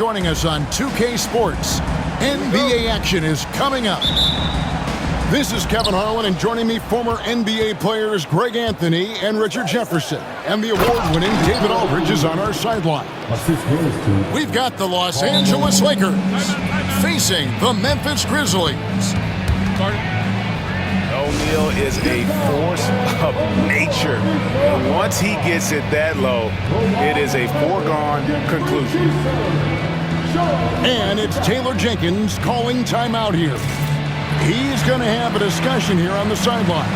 Joining us on 2K Sports, NBA action is coming up. This is Kevin Harlan, and joining me, former NBA players Greg Anthony and Richard Jefferson. And the award-winning David Aldridge is on our sideline. We've got the Los Angeles Lakers facing the Memphis Grizzlies. O'Neal is a force of nature. Once he gets it that low, it is a foregone conclusion. And it's Taylor Jenkins calling timeout here. He's going to have a discussion here on the sideline.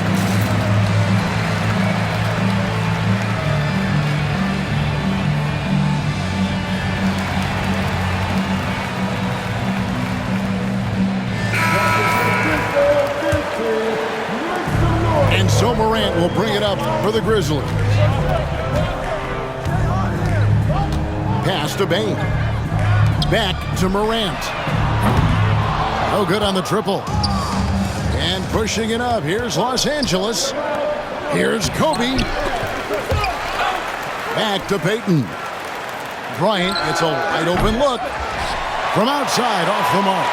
And so Morant will bring it up for the Grizzlies. Pass to Bane. Back to Morant. No good on the triple. And pushing it up. Here's Los Angeles. Here's Kobe. Back to Payton. Bryant gets a wide open look. From outside, off the mark.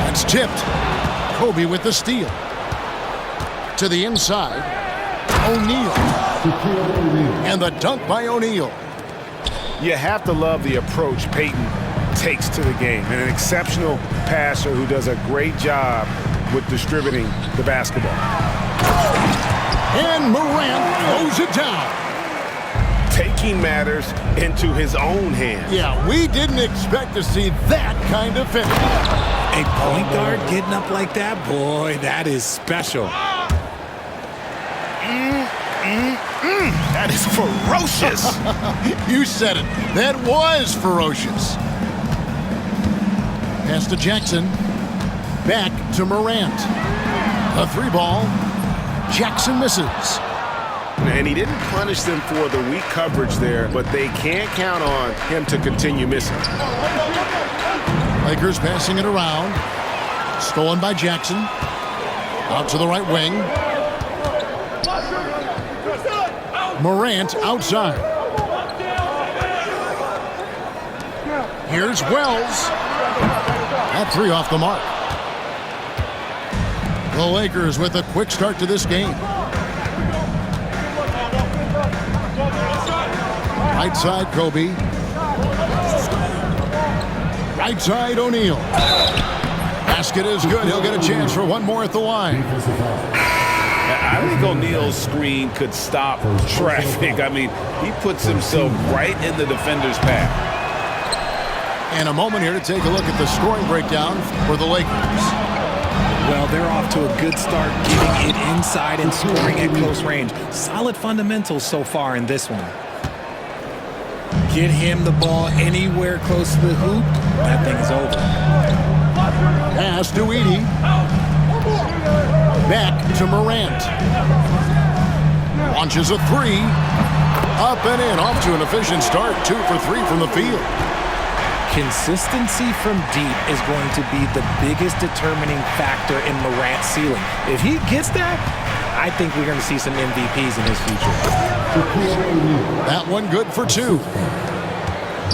That's tipped. Kobe with the steal. To the inside. O'Neal. And the dunk by O'Neal. You have to love the approach Payton takes to the game. And an exceptional passer who does a great job with distributing the basketball. And Morant throws it down. Taking matters into his own hands. Yeah, we didn't expect to see that kind of finish. A point guard getting up like that, boy, that is special. That is ferocious. You said it. That was ferocious. Pass to Jackson. Back to Morant. A three ball. Jackson misses. And he didn't punish them for the weak coverage there, but they can't count on him to continue missing. Lakers passing it around. Stolen by Jackson. Out to the right wing. Morant outside. Here's Wells. That three off the mark. The Lakers with a quick start to this game. Right side, Kobe. Right side, O'Neal. Basket is good. He'll get a chance for one more at the line. I think O'Neal's screen could stop traffic. I mean, he puts himself right in the defender's path. And a moment here to take a look at the scoring breakdown for the Lakers. Well, they're off to a good start, getting it inside and scoring at close range. Solid fundamentals so far in this one. Get him the ball anywhere close to the hoop, that thing is over. Pass to Edey. Back to Morant. Launches a three. Up and in. Off to an efficient start. 2 for 3 from the field. Consistency from deep is going to be the biggest determining factor in Morant's ceiling. If he gets that, I think we're going to see some MVPs in his future. That one good for 2.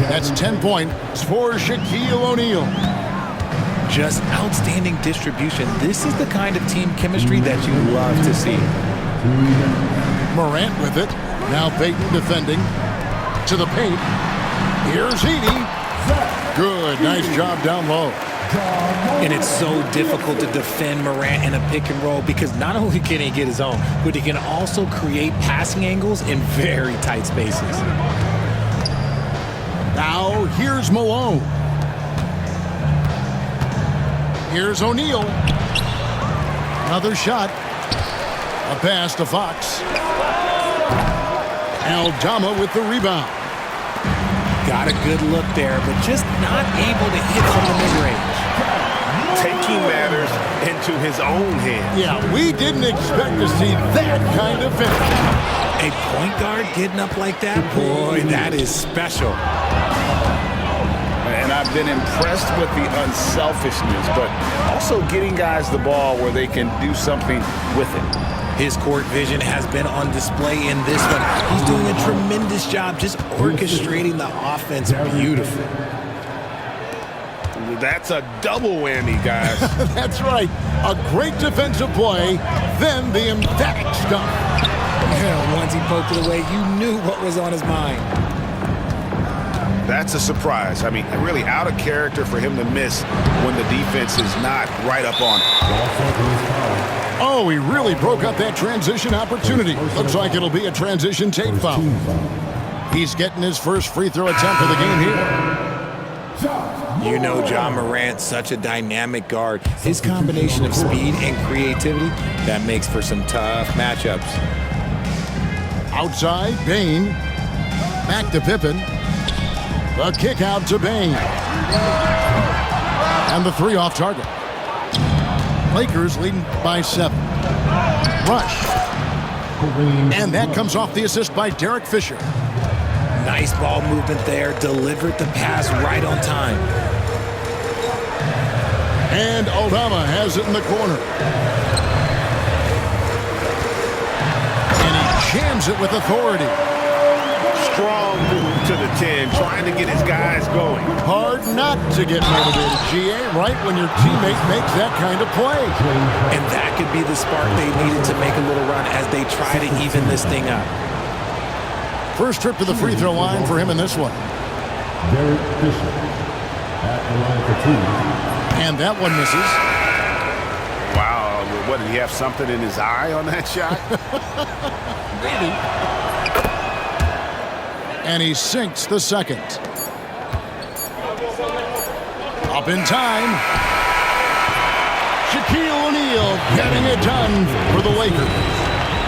That's 10 points for Shaquille O'Neal. Just outstanding distribution. This is the kind of team chemistry that you love to see. Morant with it. Now Payton defending. To the paint. Here's Edey. Good. Nice job down low. And it's so difficult to defend Morant in a pick and roll because not only can he get his own, but he can also create passing angles in very tight spaces. Now here's Malone. Here's O'Neal. Another shot. A pass to Fox. Aldama with the rebound. Got a good look there, but just not able to hit from the mid-range. Taking matters into his own hands. Yeah, we didn't expect to see that kind of finish. A point guard getting up like that, boy, that is special. And I've been impressed with the unselfishness, but also getting guys the ball where they can do something with it. His court vision has been on display in this one. He's doing a tremendous job just orchestrating the offense beautifully. That's a double whammy, guys. That's right. A great defensive play, then the emphatic stuff. Yeah, once he poked it away, you knew what was on his mind. That's a surprise. I mean, really out of character for him to miss when the defense is not right up on it. Oh, he really broke up that transition opportunity. Looks like it'll be a transition tape foul. He's getting his first free throw attempt of the game here. You know Ja Morant's such a dynamic guard. His combination of speed and creativity, that makes for some tough matchups. Outside, Bane. Back to Pippen. The kick out to Bane. And the three off target. Lakers leading by 7. Rush. And that comes off the assist by Derek Fisher. Nice ball movement there. Delivered the pass right on time. And Aldama has it in the corner. And he jams it with authority. Strong move to the 10, trying to get his guys going. Hard not to get motivated, GA, right when your teammate makes that kind of play. And that could be the spark they needed to make a little run as they try to even this thing up. First trip to the free throw line for him in this one. Derek Fisher at the line for 2. And that one misses. Wow, what, did he have something in his eye on that shot? Maybe. And he sinks the second. Up in time. Shaquille O'Neal getting it done for the Lakers.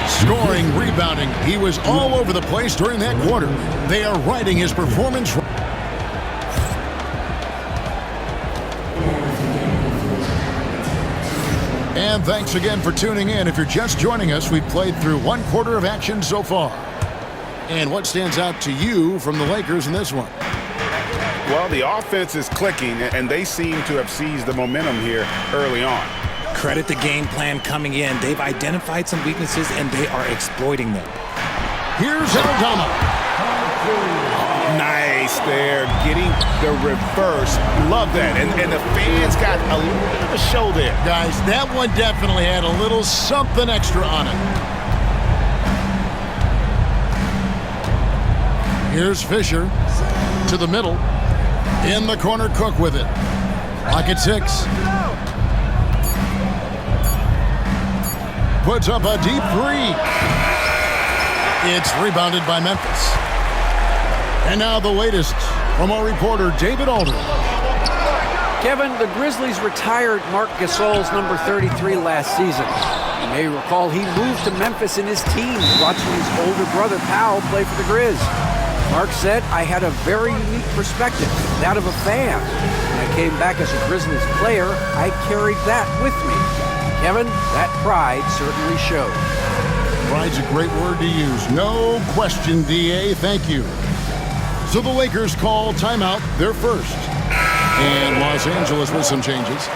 Scoring, rebounding. He was all over the place during that quarter. They are riding his performance. And thanks again for tuning in. If you're just joining us, we've played through one quarter of action so far. And what stands out to you from the Lakers in this one? Well, the offense is clicking, and they seem to have seized the momentum here early on. Credit the game plan coming in. They've identified some weaknesses, and they are exploiting them. Here's Aldama. Nice there, getting the reverse. Love that. And the fans got a little bit of a show there. Guys, that one definitely had a little something extra on it. Here's Fisher to the middle. In the corner, Cook with it. Pocket 6. Puts up a deep 3. It's rebounded by Memphis. And now the latest from our reporter, David Aldridge. Kevin, the Grizzlies retired Marc Gasol's number 33 last season. You may recall he moved to Memphis in his teens, watching his older brother Powell play for the Grizz. Marc said, "I had a very unique perspective, that of a fan. When I came back as a Grizzlies player, I carried that with me." Kevin, that pride certainly showed. Pride's a great word to use. No question, DA. Thank you. So the Lakers call timeout, their first. And Los Angeles with some changes.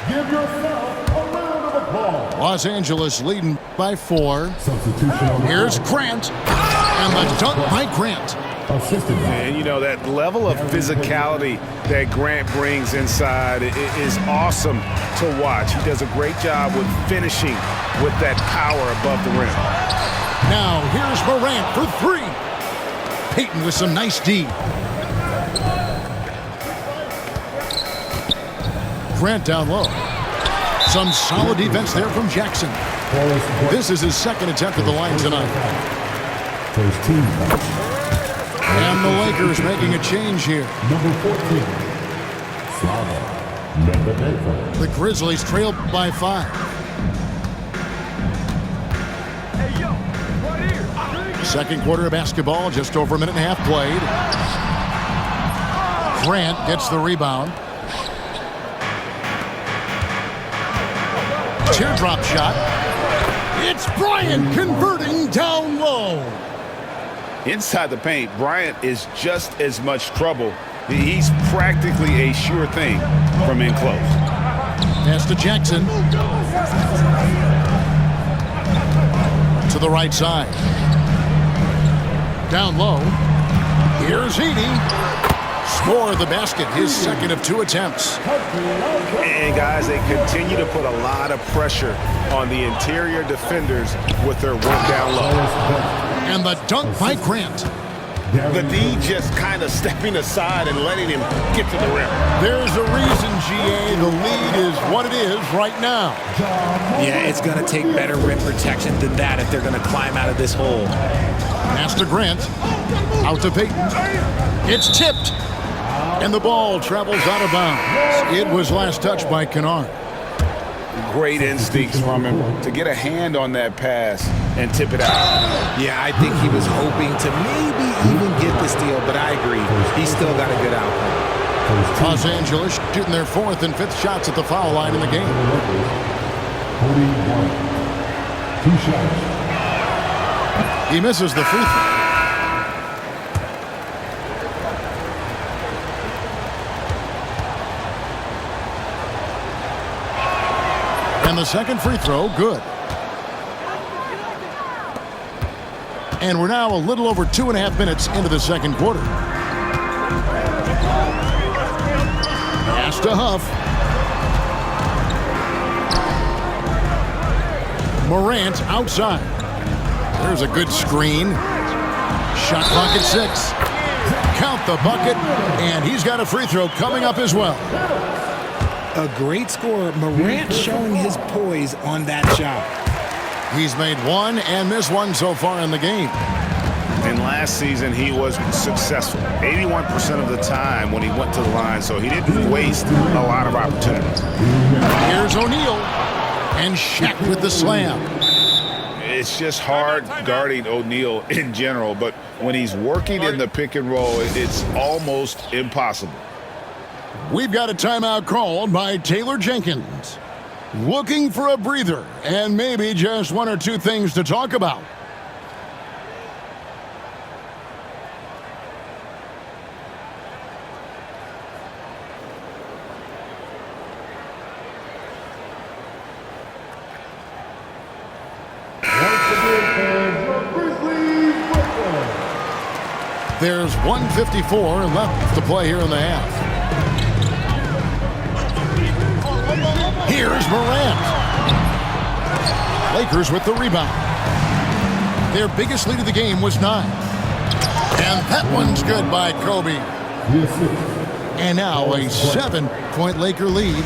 Give yourself a round of applause. Los Angeles leading by 4. Substitution on the Here's floor. Grant. And the dunk by Grant. Assisted by And, you know, that level of physicality that Grant brings inside is awesome to watch. He does a great job with finishing with that power above the rim. Now here's Morant for 3. Payton with some nice D. Grant down low. Some solid defense there from Jackson. This is his second attempt at the line tonight. First team. And the Lakers making a change here. Number 14. Slava. Medvedev. The Grizzlies trail by 5. Second quarter of basketball, just over a minute and a half played. Grant gets the rebound. Teardrop shot. It's Bryant converting down low. Inside the paint, Bryant is just as much trouble. He's practically a sure thing from in close. Pass to Jackson. to the right side. Down low. Here's Edey. Score the basket, his second of 2 attempts. And guys, they continue to put a lot of pressure on the interior defenders with their work down low. And the dunk by Grant. The D just kind of stepping aside and letting him get to the rim. There's a reason, GA, the lead is what it is right now. Yeah, it's going to take better rim protection than that if they're going to climb out of this hole. Pass to Grant. Out to Payton. It's tipped. And the ball travels out of bounds. It was last touched by Kennard. Great instincts from him to get a hand on that pass and tip it out. Yeah, I think he was hoping to maybe even get the steal, but I agree. He's still got a good outcome. Los Angeles shooting their 4th and 5th shots at the foul line in the game. 2 shots. He misses the free throw. And the second free throw, good. And we're now a little over 2.5 minutes into the second quarter. Pass to Huff. Morant outside. There's a good screen. Shot clock at 6. Count the bucket, and he's got a free throw coming up as well. A great scorer. Morant showing his poise on that shot. He's made 1 and missed 1 so far in the game. And last season, he was successful 81% of the time when he went to the line, so he didn't waste a lot of opportunities. Here's O'Neal, and Shaq with the slam. It's just hard guarding O'Neal in general, but when he's working in the pick and roll, it's almost impossible. We've got a timeout called by Taylor Jenkins. Looking for a breather and maybe just 1 or 2 things to talk about. There's 1:54 left to play here in the half. Here's Morant. Lakers with the rebound. Their biggest lead of the game was 9. And that one's good by Kobe. And now a 7-point Laker lead.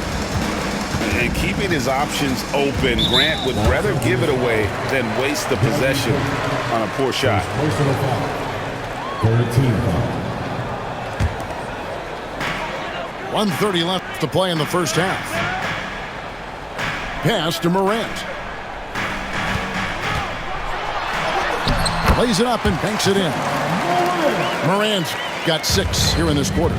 And keeping his options open, Grant would rather give it away than waste the possession on a poor shot. 1:30 left to play in the first half. Pass to Morant. Lays it up and banks it in. Morant's got 6 here in this quarter.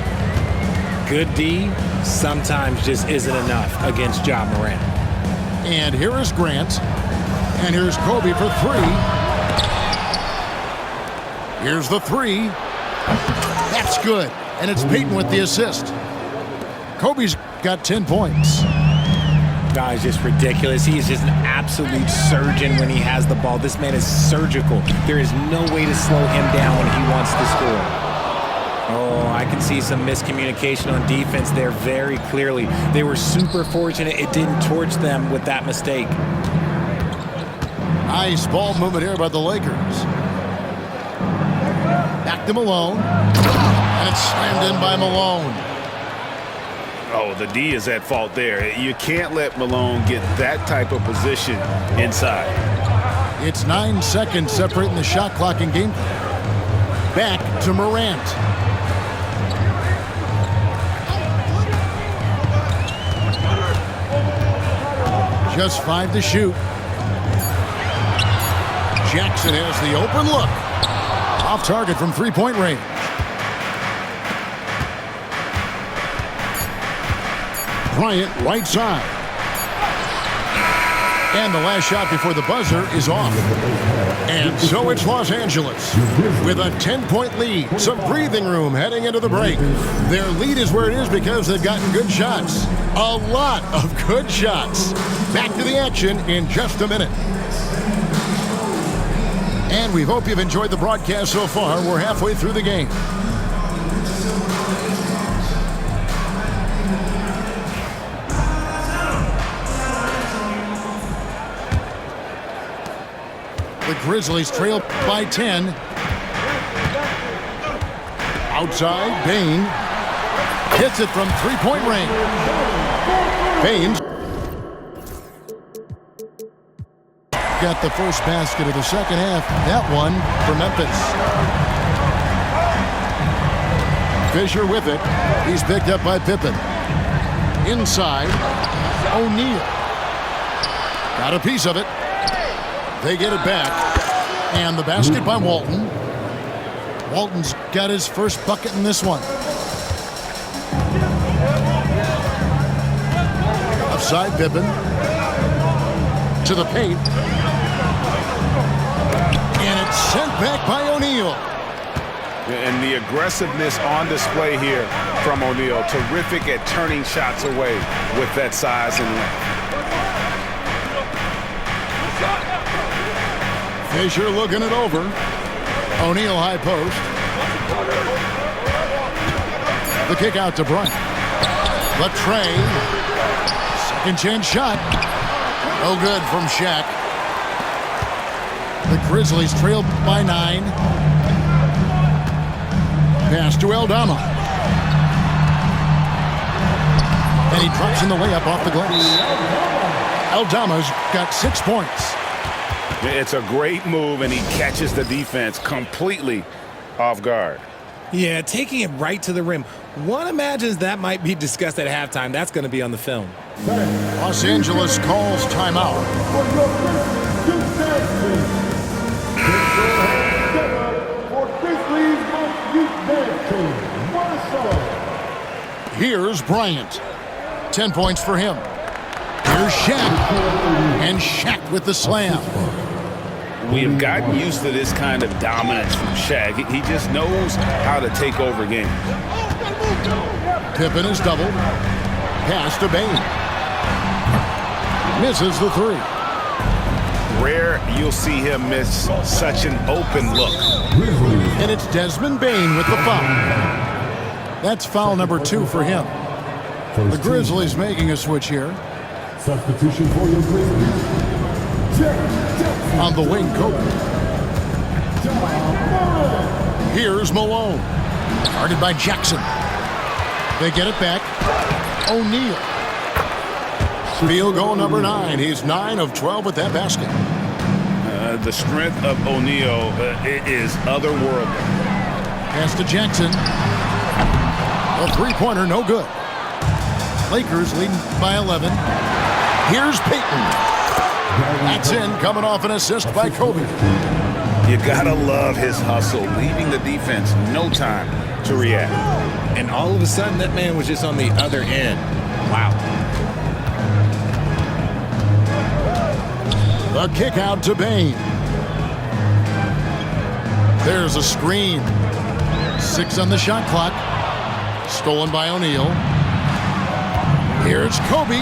Good D sometimes just isn't enough against Ja Morant. And here is Grant. And here's Kobe for 3. Here's the 3. That's good. And it's Payton with the assist. Kobe's got 10 points. Guy's just ridiculous. He is just an absolute surgeon when he has the ball. This man is surgical. There is no way to slow him down when he wants to score. Oh, I can see some miscommunication on defense there very clearly. They were super fortunate it didn't torch them with that mistake. Nice ball movement here by the Lakers. Back to Malone. And it's slammed in by Malone. Oh, the D is at fault there. You can't let Malone get that type of position inside. It's 9 seconds separating the shot clock and game. Back to Morant. Just 5 to shoot. Jackson has the open look. Off target from 3-point range. Bryant right side. And the last shot before the buzzer is off. And so it's Los Angeles with a 10-point lead. Some breathing room heading into the break. Their lead is where it is because they've gotten good shots. A lot of good shots. Back to the action in just a minute. And we hope you've enjoyed the broadcast so far. We're halfway through the game. The Grizzlies trail by 10. Outside, Bane hits it from three-point range. Baines got the first basket of the second half. That one for Memphis. Fisher with it. He's picked up by Pippen. Inside, O'Neal. Got a piece of it. They get it back. And the basket by Walton. Walton's got his first bucket in this one. Offside, Pippen. To the paint. And it's sent back by O'Neal. And the aggressiveness on display here from O'Neal. Terrific at turning shots away with that size and length. Fisher looking it over. O'Neal high post. The kick out to Bryant. Latrey. Second chance shot. No good from Shaq. The Grizzlies trailed by 9. Pass to Aldama. And he drops in the layup off the glass. Aldama's got 6 points. It's a great move, and he catches the defense completely off guard. Yeah, taking it right to the rim. One imagines that might be discussed at halftime. That's going to be on the film. Los Angeles calls timeout. Here's Bryant. 10 points for him. Here's Shaq. And Shaq with the slam. We have gotten used to this kind of dominance from Shaq. He just knows how to take over games. Pippen is doubled. Pass to Bane. Misses the 3. Rare you'll see him miss such an open look. And it's Desmond Bane with the foul. That's foul number 2 for him. The Grizzlies making a switch here. Substitution for your Grizzlies. On the wing, Kobe. Here's Malone. Guarded by Jackson. They get it back. O'Neal. Field goal number 9. He's 9 of 12 with that basket. The strength of O'Neal is otherworldly. Pass to Jackson. A three-pointer, no good. Lakers leading by 11. Here's Payton. That's in, coming off an assist by Kobe. You gotta love his hustle, leaving the defense no time to react. And all of a sudden, that man was just on the other end. Wow. The kick out to Bane. There's a screen. 6 on the shot clock. Stolen by O'Neal. Here's Kobe.